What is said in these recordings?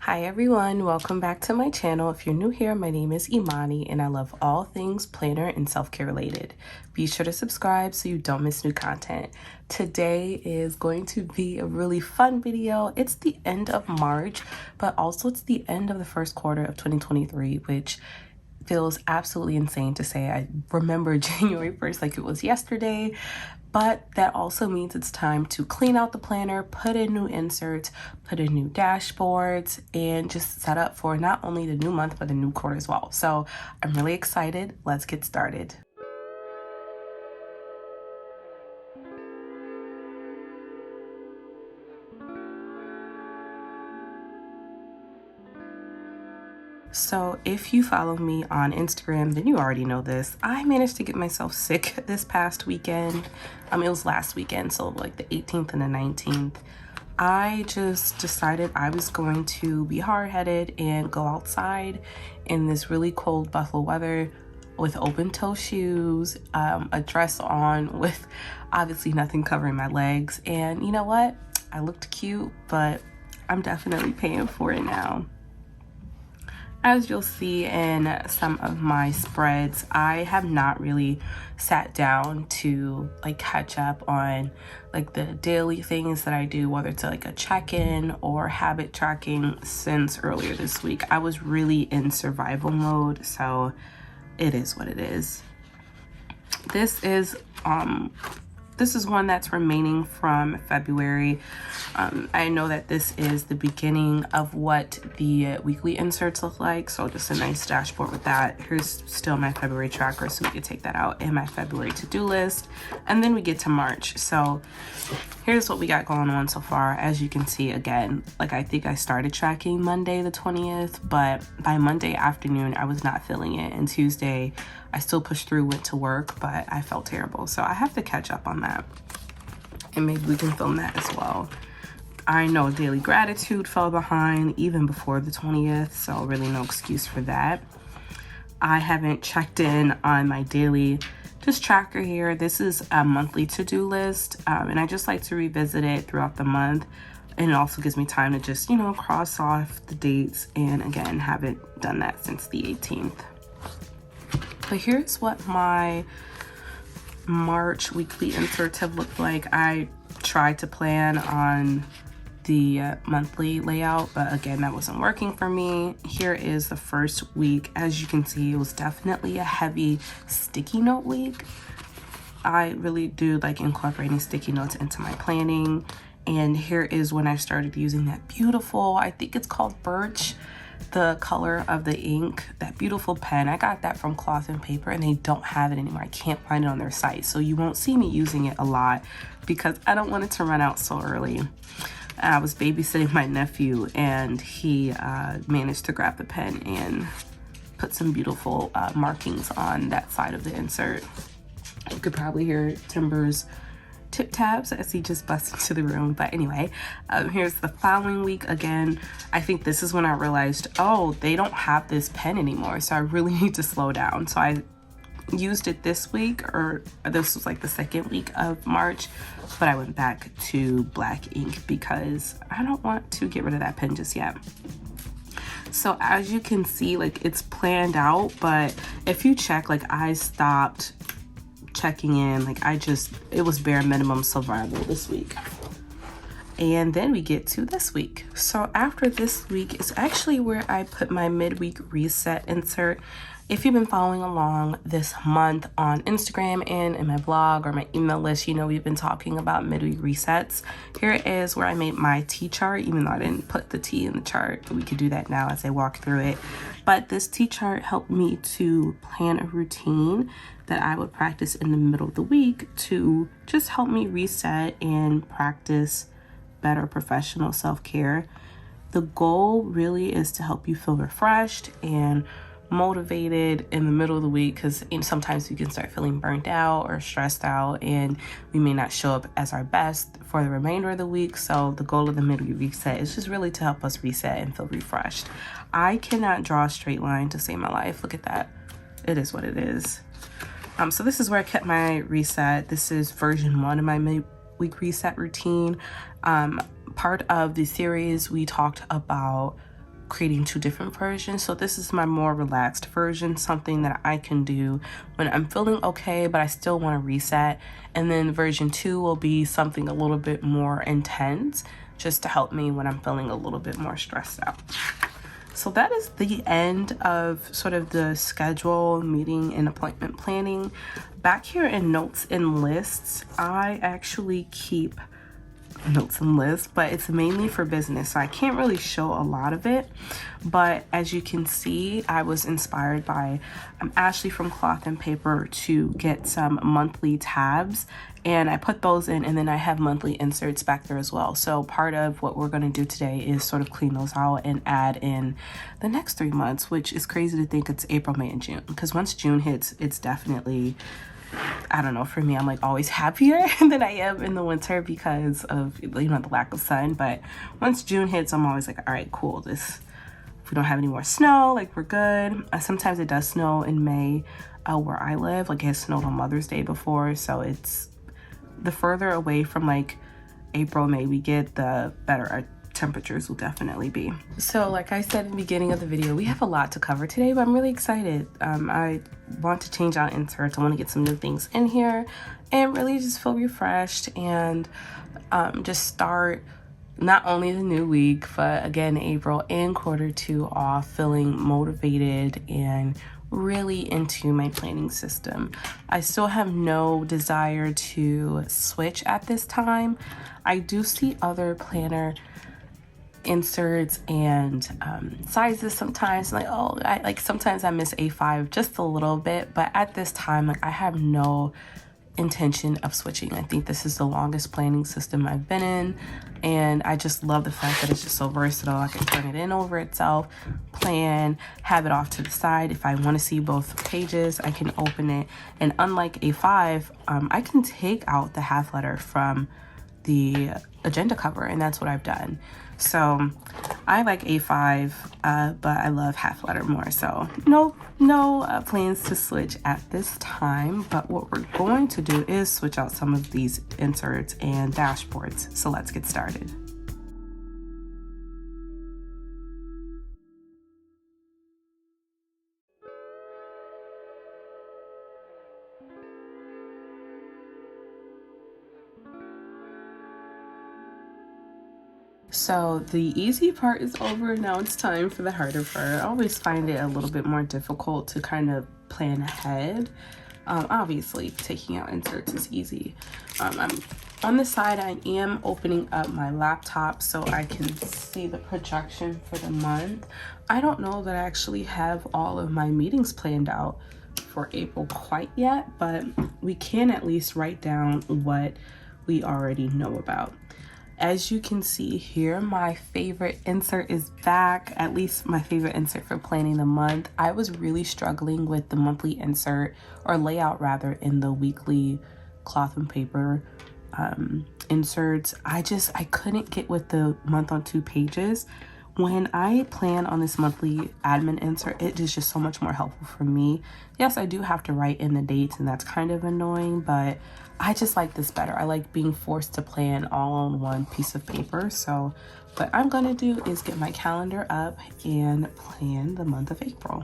Hi everyone, welcome back to my channel. If you're new here, my name is Imani and I love all things planner and self-care related. Be sure to subscribe so you don't miss new content. Today is going to be a really fun video. It's the end of March, but also it's the end of the first quarter of 2023, which feels absolutely insane to say. I remember January 1st like it was yesterday, but that also means it's time to clean out the planner, put in new inserts, put in new dashboards, and just set up for not only the new month, but the new quarter as well. So I'm really excited. Let's get started. So if you follow me on Instagram, then you already know this. I managed to get myself sick this past weekend. It was last weekend, so like the 18th and the 19th. I just decided I was going to be hard-headed and go outside in this really cold Buffalo weather with open-toe shoes, a dress on with obviously nothing covering my legs. And you know what? I looked cute, but I'm definitely paying for it now. As you'll see in some of my spreads, I have not really sat down to like catch up on like the daily things that I do, whether it's like a check-in or habit tracking since earlier this week. I was really in survival mode, so it is what it is. This is one that's remaining from February. I know that this is the beginning of what the weekly inserts look like, so just a nice dashboard with that. Here's still my February tracker, so we could take that out, and my February to-do list, and then we get to March. So here's what we got going on so far. As you can see, again, like I think I started tracking Monday the 20th, but by Monday afternoon I was not feeling it, and Tuesday I still pushed through, went to work, but I felt terrible. So I have to catch up on that, and maybe we can film that as well. I know daily gratitude fell behind even before the 20th, so really no excuse for that. I haven't checked in on my daily tracker here. This is a monthly to-do list, and I just like to revisit it throughout the month, and it also gives me time to just, cross off the dates, and again, haven't done that since the 18th. But here's what my March weekly inserts have looked like. I tried to plan on the monthly layout, but again, that wasn't working for me. Here is the first week. As you can see, it was definitely a heavy sticky note week. I really do like incorporating sticky notes into my planning. And here is when I started using that beautiful, I think it's called Birch, the color of the ink, that beautiful pen. I got that from Cloth and Paper, and they don't have it anymore. I can't find it on their site, so you won't see me using it a lot because I don't want it to run out so early. I was babysitting my nephew, and he managed to grab the pen and put some beautiful markings on that side of the insert. You could probably hear Timber's tip taps as he just busts into the room. But anyway, here's the following week. Again, I think this is when I realized, oh, they don't have this pen anymore, so I really need to slow down. So I used it this week, or this was like the second week of March, but I went back to black ink because I don't want to get rid of that pen just yet. So as you can see, like it's planned out, but if you check, like I stopped checking in, like it was bare minimum survival this week. And then we get to this week. So after this week is actually where I put my midweek reset insert. If you've been following along this month on Instagram and in my blog or my email list, we've been talking about midweek resets. Here is where I made my T chart, even though I didn't put the T in the chart, but we could do that now as I walk through it. But this T chart helped me to plan a routine that I would practice in the middle of the week to just help me reset and practice better professional self-care. The goal really is to help you feel refreshed and motivated in the middle of the week, because sometimes we can start feeling burnt out or stressed out, and we may not show up as our best for the remainder of the week. So the goal of the midweek reset is just really to help us reset and feel refreshed. I cannot draw a straight line to save my life. Look at that. It is what it is. So this is where I kept my reset. This is version 1 of my midweek reset routine. Part of the series, we talked about creating 2 different versions. So this is my more relaxed version, something that I can do when I'm feeling okay, but I still want to reset. And then version 2 will be something a little bit more intense, just to help me when I'm feeling a little bit more stressed out. So that is the end of sort of the schedule, meeting, and appointment planning. Back here in notes and lists, I actually keep notes and lists, but it's mainly for business, so I can't really show a lot of it. But as you can see, I was inspired by Ashley from Cloth and Paper to get some monthly tabs, and I put those in, and then I have monthly inserts back there as well. So part of what we're going to do today is sort of clean those out and add in the next 3 months, which is crazy to think it's April, May, and June, because once June hits, it's definitely, I don't know, for me, I'm like always happier than I am in the winter because of, you know, the lack of sun. But once June hits, I'm always like, all right, cool, this, if we don't have any more snow, like we're good. Sometimes it does snow in May where I live. Like it has snowed on Mother's Day before, so it's the further away from like April, May we get, the better our temperatures will definitely be. So like I said in the beginning of the video, we have a lot to cover today, but I'm really excited. I want to change out inserts. I want to get some new things in here and really just feel refreshed and just start not only the new week, but again, April and Q2 off feeling motivated and really into my planning system. I still have no desire to switch at this time. I do see other planner inserts and sizes sometimes, like, oh, sometimes I miss A5 just a little bit, but at this time, like, I have no intention of switching. I think this is the longest planning system I've been in, and I just love the fact that it's just so versatile. I can turn it in over itself, plan, have it off to the side. If I want to see both pages, I can open it, and unlike A5, I can take out the half letter from the agenda cover, and that's what I've done. So I like A5, but I love half letter more. So no plans to switch at this time, but what we're going to do is switch out some of these inserts and dashboards. So let's get started. So the easy part is over. Now it's time for the harder part. I always find it a little bit more difficult to kind of plan ahead. Obviously, taking out inserts is easy. I'm on the side, I am opening up my laptop so I can see the projection for the month. I don't know that I actually have all of my meetings planned out for April quite yet, but we can at least write down what we already know about. As you can see here, my favorite insert is back, at least my favorite insert for planning the month. I was really struggling with the monthly insert, or layout rather, in the weekly Cloth and Paper inserts. I couldn't get with the month on 2 pages. When I plan on this monthly admin insert, it is just so much more helpful for me. Yes, I do have to write in the dates, and that's kind of annoying, but I just like this better. I like being forced to plan all on one piece of paper. So what I'm gonna do is get my calendar up and plan the month of April.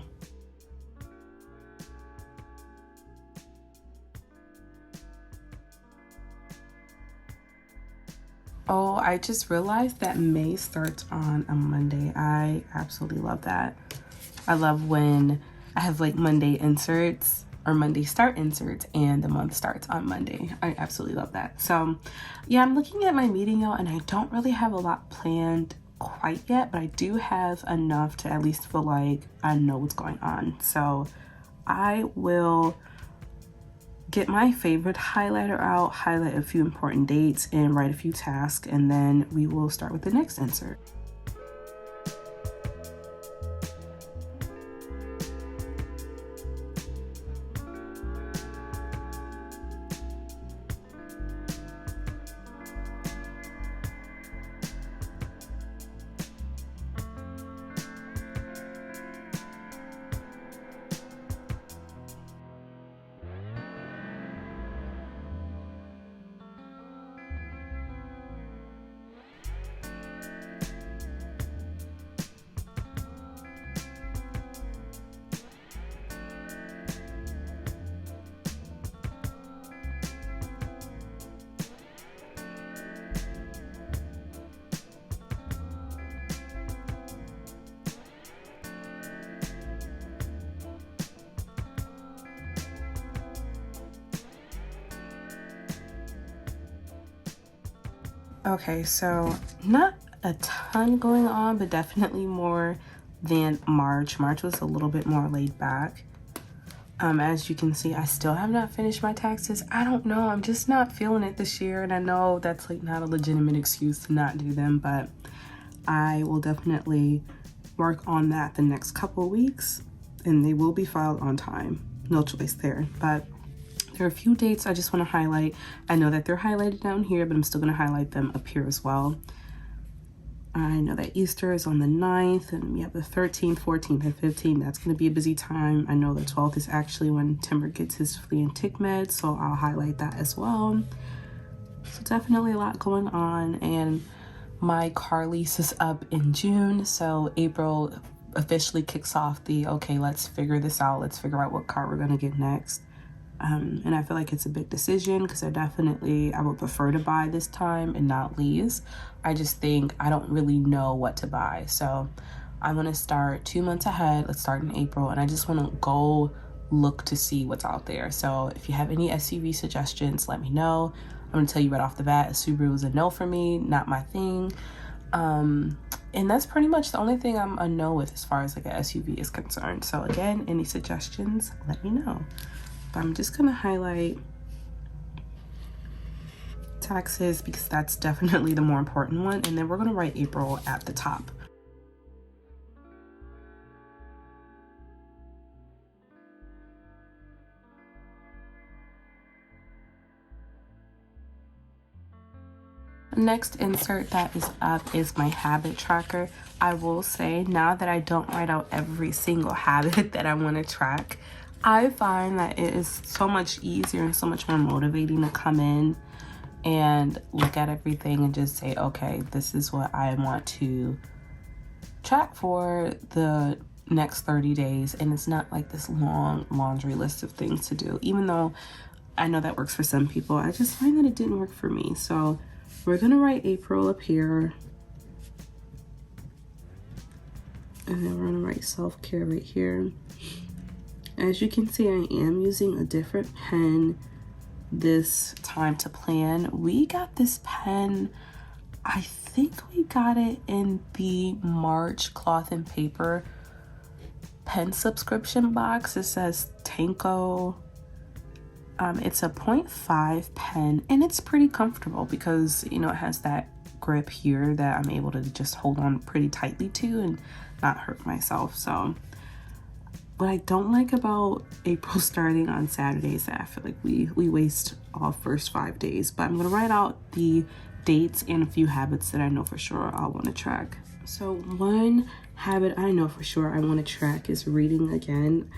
Oh, I just realized that May starts on a Monday. I absolutely love that. I love when I have like Monday inserts or Monday start inserts and the month starts on Monday. I absolutely love that. So yeah, I'm looking at my meeting out and I don't really have a lot planned quite yet, but I do have enough to at least feel like I know what's going on. So I will get my favorite highlighter out, highlight a few important dates, and write a few tasks, and then we will start with the next insert. Okay, so not a ton going on, but definitely more than March. March was a little bit more laid back. As you can see, I still have not finished my taxes. I don't know, I'm just not feeling it this year, and I know that's like not a legitimate excuse to not do them, but I will definitely work on that the next couple weeks, and they will be filed on time. No choice there. But there are a few dates I just want to highlight. I know that they're highlighted down here, but I'm still going to highlight them up here as well. I know that Easter is on the 9th, and we have the 13th, 14th, and 15th. That's going to be a busy time. I know the 12th is actually when Timber gets his flea and tick med, so I'll highlight that as well. So definitely a lot going on, and my car lease is up in June, so April officially kicks off the, okay, let's figure this out. Let's figure out what car we're going to get next. And I feel like it's a big decision because I would prefer to buy this time and not lease. I just think I don't really know what to buy. So I'm going to start 2 months ahead. Let's start in April. And I just want to go look to see what's out there. So if you have any SUV suggestions, let me know. I'm going to tell you right off the bat, a Subaru is a no for me, not my thing. And that's pretty much the only thing I'm a no with as far as like an SUV is concerned. So again, any suggestions, let me know. I'm just gonna highlight taxes because that's definitely the more important one, and then we're gonna write April at the top. Next insert that is up is my habit tracker. I will say, now that I don't write out every single habit that I want to track, I find that it is so much easier and so much more motivating to come in and look at everything and just say, okay, this is what I want to track for the next 30 days. And it's not like this long laundry list of things to do. Even though I know that works for some people, I just find that it didn't work for me. So we're gonna write April up here. And then we're gonna write self-care right here. As you can see, I am using a different pen this time to plan. We got this pen, I think we got it in the March cloth and paper pen subscription box. It says Tanko. It's a 0.5 pen, and it's pretty comfortable because, you know, it has that grip here that I'm able to just hold on pretty tightly to and not hurt myself. So what I don't like about April starting on Saturdays, that I feel like we waste all first 5 days. But I'm gonna write out the dates and a few habits that I know for sure I'll want to track. So one habit I know for sure I want to track is reading again.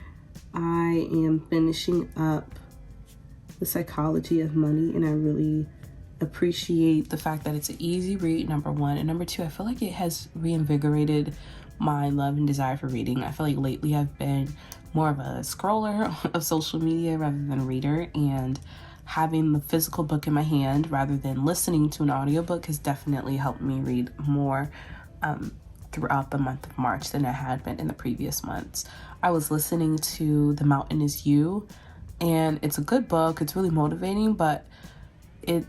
I am finishing up The Psychology of Money, and I really appreciate the fact that it's an easy read, number one, and number two, I feel like it has reinvigorated my love and desire for reading. I feel like lately I've been more of a scroller of social media rather than a reader, and having the physical book in my hand rather than listening to an audiobook has definitely helped me read more throughout the month of March than I had been in the previous months. I was listening to The Mountain Is You, and it's a good book. It's really motivating, but it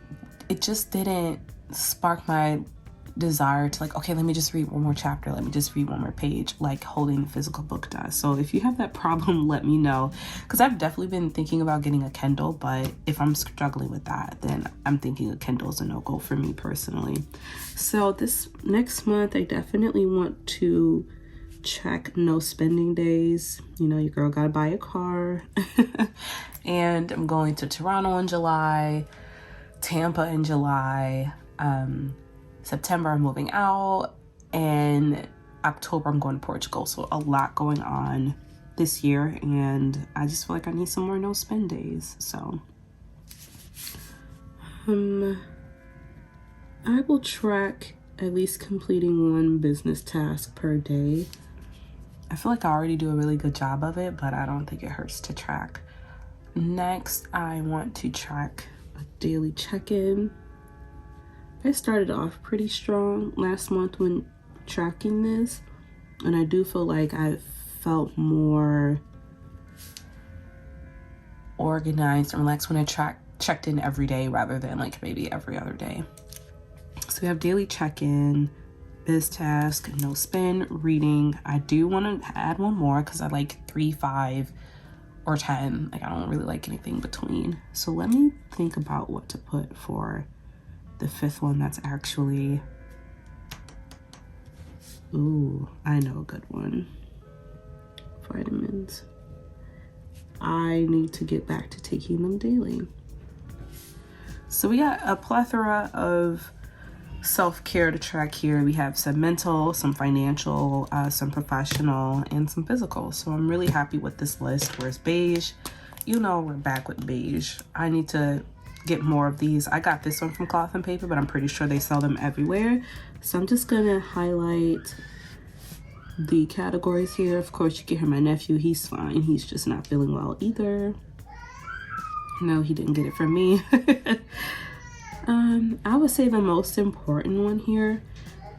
just didn't spark my desire to like, okay, let me just read one more chapter, let me just read one more page, like holding the physical book does. So if you have that problem, let me know, because I've definitely been thinking about getting a Kindle, but if I'm struggling with that, then I'm thinking a Kindle is a no-go for me personally. So this next month, I definitely want to check no spending days. You know, your girl gotta buy a car. And I'm going to Toronto in July, Tampa in July, September I'm moving out, and October I'm going to Portugal. So a lot going on this year, and I just feel like I need some more no spend days. So I will track at least completing one business task per day. I feel like I already do a really good job of it, but I don't think it hurts to track. Next, I want to track a daily check-in. I started off pretty strong last month when tracking this, and I do feel like I felt more organized and relaxed when I checked in every day rather than like maybe every other day. So we have daily check-in, biz task, no spin, reading. I do want to add one more because I like 3, 5, or 10. Like, I don't really like anything between. So let me think about what to put for the 5th one. That's actually, ooh, I know a good one. Vitamins. I need to get back to taking them daily. So we got a plethora of self-care to track here. We have some mental, some financial, some professional, and some physical. So I'm really happy with this list. Where's beige? You know, we're back with beige. I need to get more of these. I got this one from Cloth and Paper, but I'm pretty sure they sell them everywhere. So I'm just gonna highlight the categories here. Of course, you can hear my nephew. He's fine. He's just not feeling well either. No, he didn't get it from me. I would say the most important one here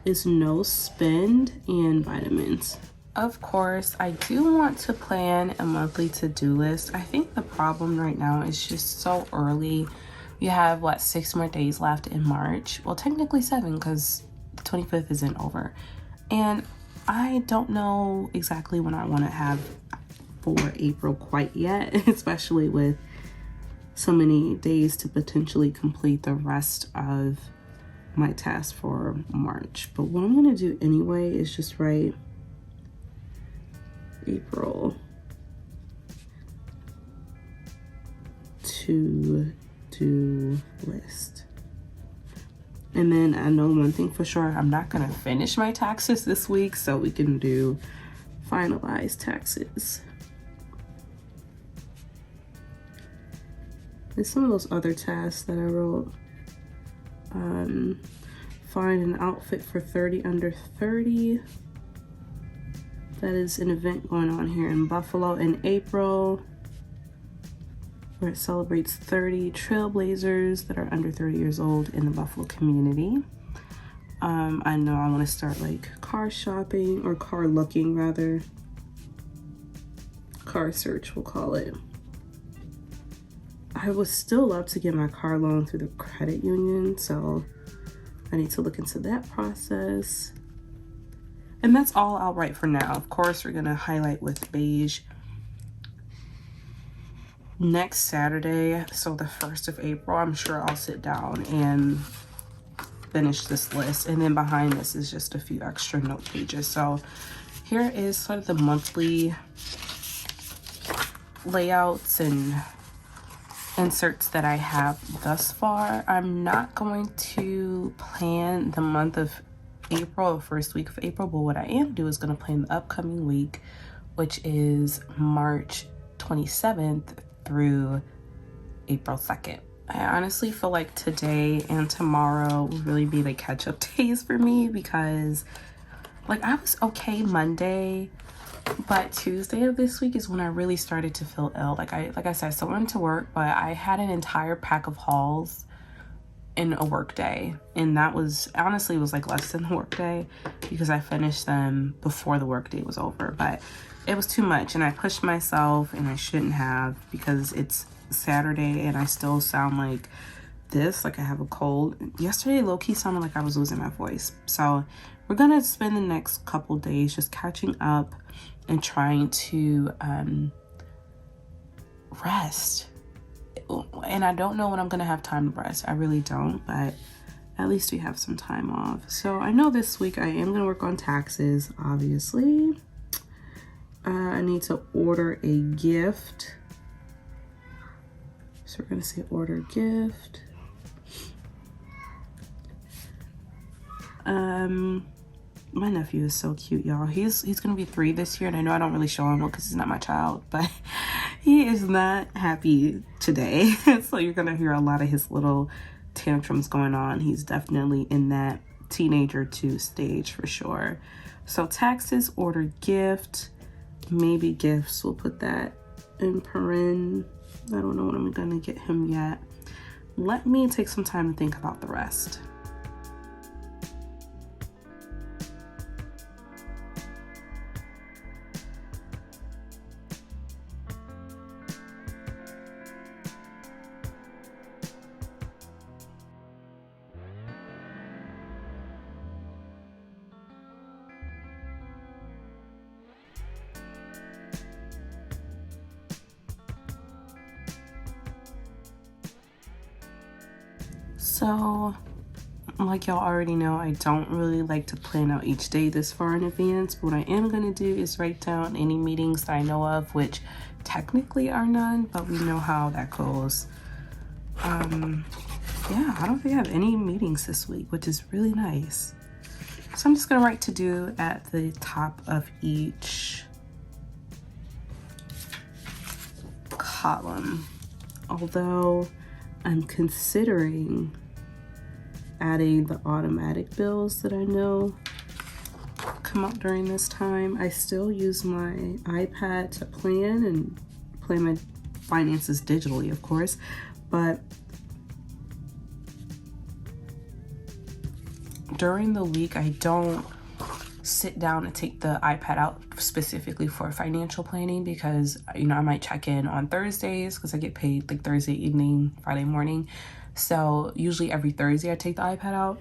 is no spend and vitamins. Of course, I do want to plan a monthly to-do list. I think the problem right now is just so early. You have, what, 6 more days left in March? Well, technically 7 because the 25th isn't over. And I don't know exactly when I want to have for April quite yet, especially with so many days to potentially complete the rest of my task for March. But what I'm gonna do anyway is just write April to-do list. And then I know one thing for sure, I'm not gonna finish my taxes this week, so we can do finalized taxes. And some of those other tasks that I wrote. Find an outfit for 30 under 30. That is an event going on here in Buffalo in April, where it celebrates 30 trailblazers that are under 30 years old in the Buffalo community. I know I want to start like car shopping, or car looking rather. Car search, we'll call it. I would still love to get my car loan through the credit union, so I need to look into that process. And that's all I'll write for now. Of course, we're gonna highlight with beige. Next Saturday, so the 1st of April, I'm sure I'll sit down and finish this list. And then behind this is just a few extra note pages. So here is sort of the monthly layouts and inserts that I have thus far. I'm not going to plan the month of April, the first week of April, but what I am doing is going to plan the upcoming week, which is March 27th through April 2nd. I honestly feel like today and tomorrow will really be the catch-up days for me, because like I was okay Monday, but Tuesday of this week is when I really started to feel ill. Like I said, I still went to work, but I had an entire pack of hauls in a work day, and that was honestly was like less than the work day because I finished them before the work day was over. But it was too much, and I pushed myself, and I shouldn't have, because it's Saturday and I still sound like this, like I have a cold. Yesterday low-key sounded like I was losing my voice. So we're gonna spend the next couple days just catching up and trying to rest. And I don't know when I'm gonna have time to rest. I really don't, but at least we have some time off. So I know this week I am gonna work on taxes, obviously. I need to order a gift. So we're gonna say order gift. My nephew is so cute, y'all. He's gonna be 3 this year, and I know I don't really show him because he's not my child, but he is not happy today. So you're gonna hear a lot of his little tantrums going on. He's definitely in that teenager 2 stage for sure. So taxes, order gift, maybe gifts. We'll put that in paren. I don't know what I'm gonna get him yet. Let me take some time to think about the rest. So like y'all already know, I don't really like to plan out each day this far in advance, but what I am going to do is write down any meetings that I know of, which technically are none, but we know how that goes. Yeah, I don't think I have any meetings this week, which is really nice. So I'm just going to write to do at the top of each column, although I'm considering adding the automatic bills that I know come out during this time. I still use my iPad to plan and plan my finances digitally, of course, but during the week I don't sit down and take the iPad out specifically for financial planning, because I might check in on Thursdays because I get paid like Thursday evening, Friday morning. So usually every Thursday I take the iPad out,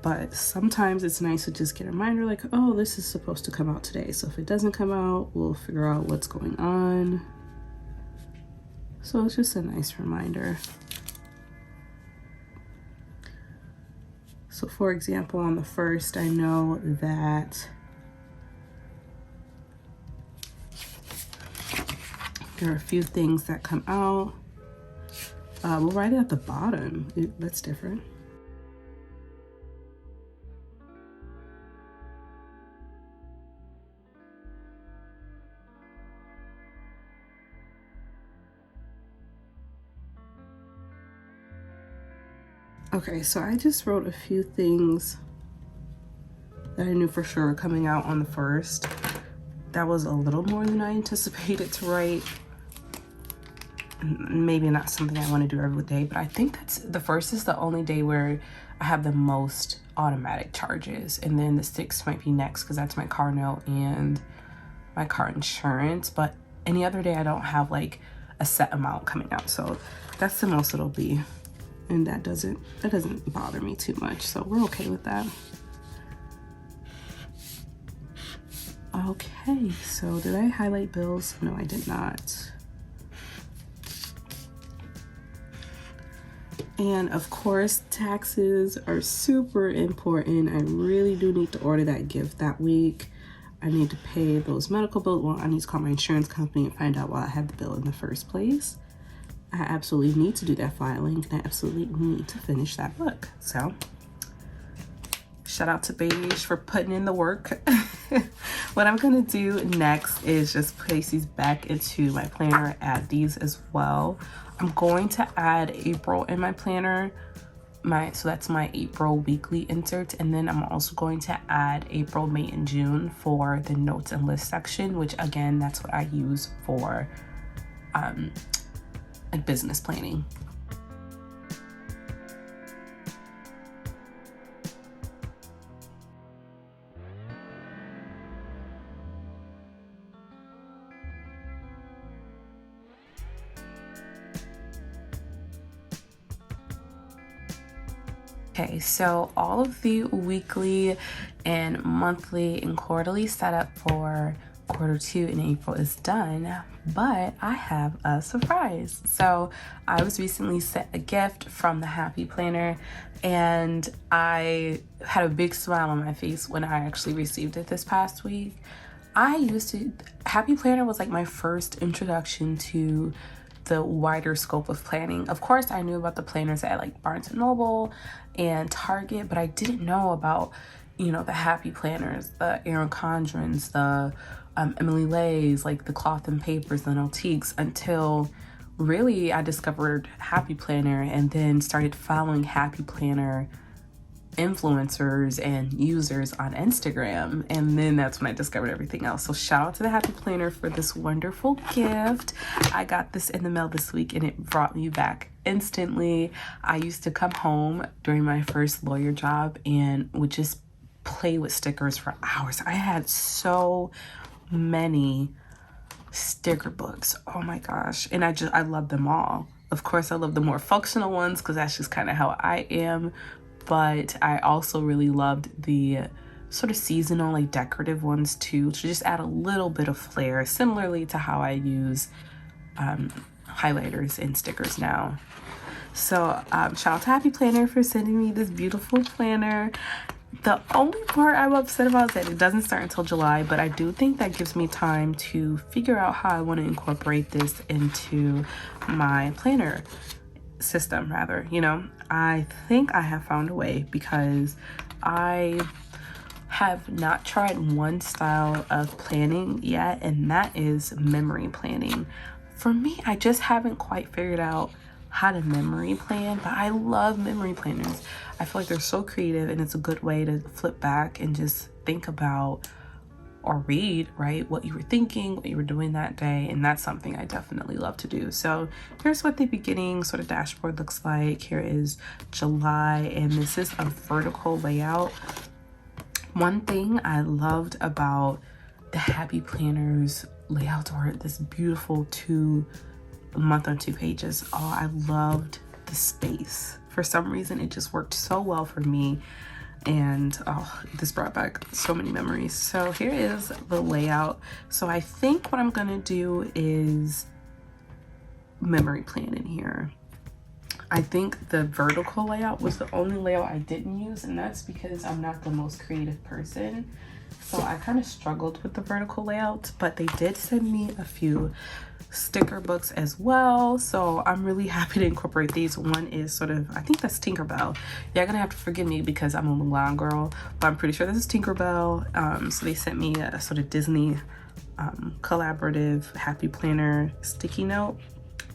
but sometimes it's nice to just get a reminder like, oh, this is supposed to come out today. So if it doesn't come out, we'll figure out what's going on. So it's just a nice reminder. So for example, on the 1st, I know that there are a few things that come out. We'll write it at the bottom. That's different. Okay, so I just wrote a few things that I knew for sure were coming out on the 1st. That was a little more than I anticipated to write. Maybe not something I want to do every day, but I think that's the 1st is the only day where I have the most automatic charges, and then the 6th might be next because that's my car note and my car insurance. But any other day I don't have like a set amount coming out, so that's the most it'll be, and that doesn't bother me too much, so we're okay with that. Okay, so did I highlight bills? No, I did not. And of course, taxes are super important. I really do need to order that gift that week. I need to pay those medical bills. Well, I need to call my insurance company and find out why I had the bill in the first place. I absolutely need to do that filing, and I absolutely need to finish that book. So shout out to Beige for putting in the work. What I'm gonna do next is just place these back into my planner, add these as well. I'm going to add April in my planner, so that's my April weekly insert, and then I'm also going to add April, May, and June for the notes and list section, which again, that's what I use for like business planning. Okay, so all of the weekly and monthly and quarterly setup for Q2 in April is done, but I have a surprise. So I was recently sent a gift from the Happy Planner, and I had a big smile on my face when I actually received it this past week. Happy Planner was like my first introduction to the wider scope of planning. Of course, I knew about the planners at like Barnes & Noble and Target, but I didn't know about, the Happy Planners, the Erin Condrens, the Emily Lay's, like the Cloth and Papers, the Notiques, until really I discovered Happy Planner and then started following Happy Planner influencers and users on Instagram, and then that's when I discovered everything else. So shout out to the Happy Planner for this wonderful gift. I got this in the mail this week and it brought me back instantly. I used to come home during my first lawyer job and would just play with stickers for hours. I had so many sticker books, oh my gosh, and I love them all. Of course, I love the more functional ones because that's just kind of how I am, but I also really loved the sort of seasonal, like decorative ones too, to just add a little bit of flair, similarly to how I use highlighters and stickers now. So shout out to Happy Planner for sending me this beautiful planner. The only part I'm upset about is that it doesn't start until July, but I do think that gives me time to figure out how I want to incorporate this into my planner system, rather. You know, I think I have found a way, because I have not tried one style of planning yet, and that is memory planning. For me, I just haven't quite figured out how to memory plan, but I love memory planners. I feel like they're so creative, and it's a good way to flip back and just think about or read, right, what you were thinking, what you were doing that day, and that's something I definitely love to do. So here's what the beginning sort of dashboard looks like. Here is July, and this is a vertical layout. One thing I loved about the Happy Planners layouts are this beautiful month on 2 pages. Oh, I loved the space. For some reason, it just worked so well for me. And oh, this brought back so many memories. So here is the layout. So I think what I'm gonna do is memory plan in here. I think the vertical layout was the only layout I didn't use, and that's because I'm not the most creative person. So I kind of struggled with the vertical layout, but they did send me a few sticker books as well, so I'm really happy to incorporate these. One is sort of, I think that's Tinkerbell. You're gonna have to forgive me because I'm a Mulan girl, but I'm pretty sure this is Tinkerbell. So they sent me a sort of Disney collaborative Happy Planner sticky note,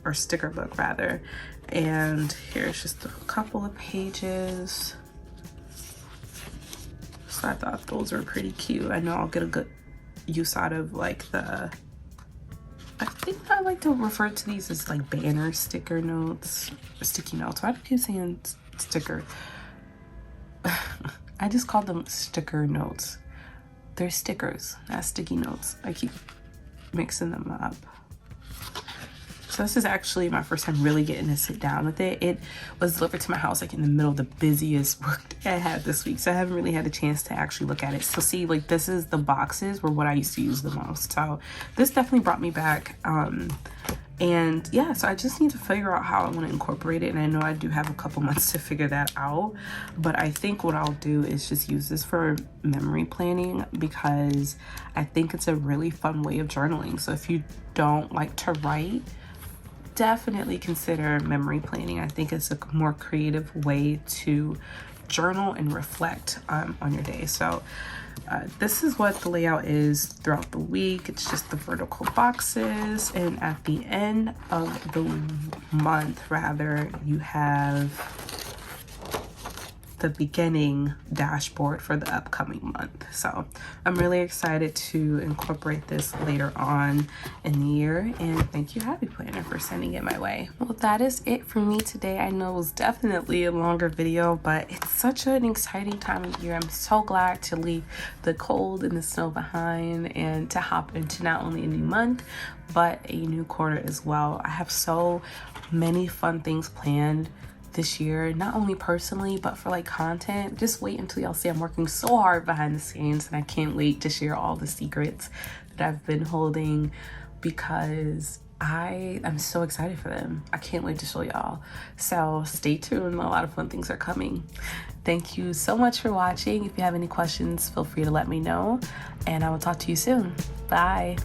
or sticker book rather, and here's just a couple of pages. So I thought those were pretty cute. I know I'll get a good use out of like I think I like to refer to these as like banner sticker notes or sticky notes. Why do I keep saying sticker? I just call them sticker notes. They're stickers, not sticky notes. I keep mixing them up. So this is actually my first time really getting to sit down with it. It was delivered to my house like in the middle of the busiest work day I had this week, so I haven't really had a chance to actually look at it. So see, like this is the boxes were what I used to use the most. So this definitely brought me back. And yeah, so I just need to figure out how I want to incorporate it. And I know I do have a couple months to figure that out, but I think what I'll do is just use this for memory planning, because I think it's a really fun way of journaling. So if you don't like to write, definitely consider memory planning. I think it's a more creative way to journal and reflect on your day. So this is what the layout is throughout the week. It's just the vertical boxes, and at the end of the month, rather, you have the beginning dashboard for the upcoming month. So I'm really excited to incorporate this later on in the year, and thank you Happy Planner for sending it my way. Well, that is it for me today. I know it was definitely a longer video, but it's such an exciting time of year. I'm so glad to leave the cold and the snow behind and to hop into not only a new month but a new quarter as well. I have so many fun things planned this year, not only personally but for like content. Just wait until y'all see I'm working so hard behind the scenes, and I can't wait to share all the secrets that I've been holding, because I'm so excited for them. I can't wait to show y'all. So stay tuned, a lot of fun things are coming. Thank you so much for watching. If you have any questions, feel free to let me know, and I will talk to you soon. Bye.